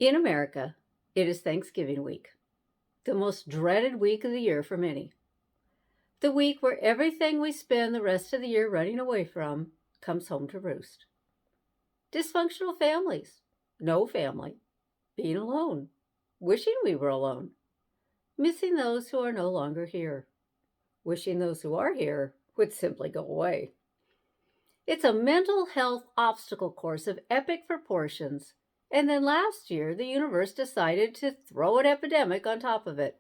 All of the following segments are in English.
In America, it is Thanksgiving week, the most dreaded week of the year for many. The week where everything we spend the rest of the year running away from comes home to roost. Dysfunctional families, no family, being alone, wishing we were alone, missing those who are no longer here, wishing those who are here would simply go away. It's a mental health obstacle course of epic proportions. And then last year, the universe decided to throw an epidemic on top of it.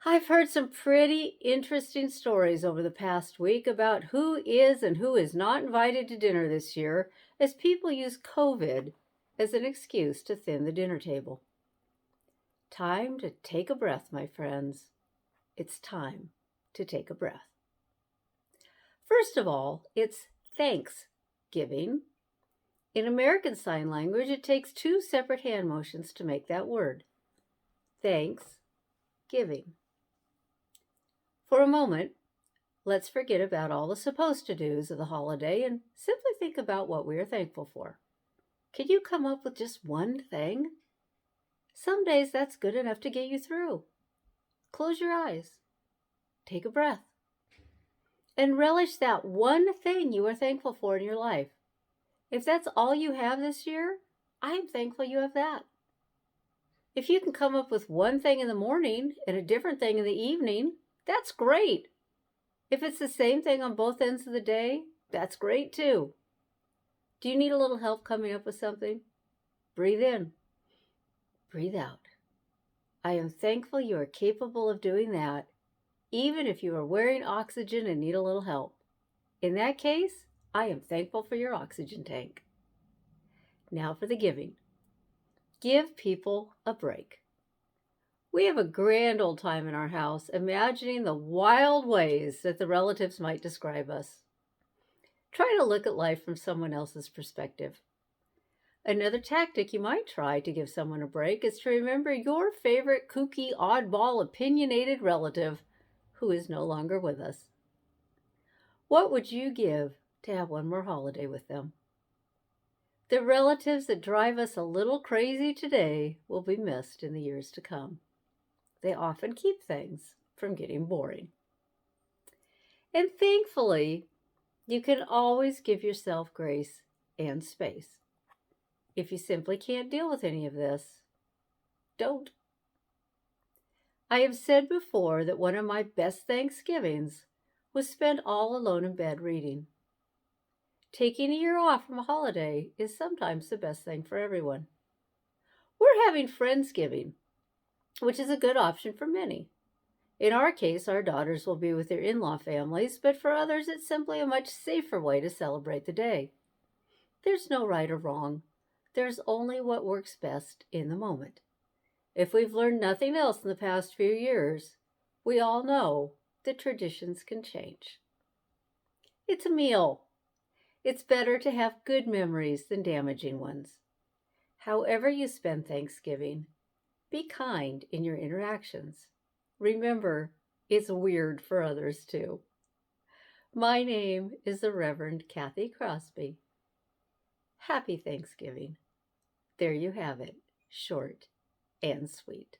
I've heard some pretty interesting stories over the past week about who is and who is not invited to dinner this year as people use COVID as an excuse to thin the dinner table. Time to take a breath, my friends. It's time to take a breath. First of all, it's Thanksgiving. In American Sign Language, it takes two separate hand motions to make that word. Thanksgiving. For a moment, let's forget about all the supposed to do's of the holiday and simply think about what we are thankful for. Can you come up with just one thing? Some days that's good enough to get you through. Close your eyes. Take a breath. And relish that one thing you are thankful for in your life. If that's all you have this year, I am thankful you have that. If you can come up with one thing in the morning and a different thing in the evening, that's great. If it's the same thing on both ends of the day, that's great too. Do you need a little help coming up with something? Breathe in. Breathe out. I am thankful you are capable of doing that, even if you are wearing oxygen and need a little help. In that case, I am thankful for your oxygen tank. Now for the giving. Give people a break. We have a grand old time in our house, imagining the wild ways that the relatives might describe us. Try to look at life from someone else's perspective. Another tactic you might try to give someone a break is to remember your favorite kooky, oddball, opinionated relative who is no longer with us. What would you give to have one more holiday with them? The relatives that drive us a little crazy today will be missed in the years to come. They often keep things from getting boring. And thankfully, you can always give yourself grace and space. If you simply can't deal with any of this, don't. I have said before that one of my best Thanksgivings was spent all alone in bed reading. Taking a year off from a holiday is sometimes the best thing for everyone. We're having Friendsgiving, which is a good option for many. In our case, our daughters will be with their in-law families, but for others, it's simply a much safer way to celebrate the day. There's no right or wrong. There's only what works best in the moment. If we've learned nothing else in the past few years, we all know that traditions can change. It's a meal. It's better to have good memories than damaging ones. However you spend Thanksgiving, be kind in your interactions. Remember, it's weird for others too. My name is the Reverend Kathy Crosby. Happy Thanksgiving. There you have it, short and sweet.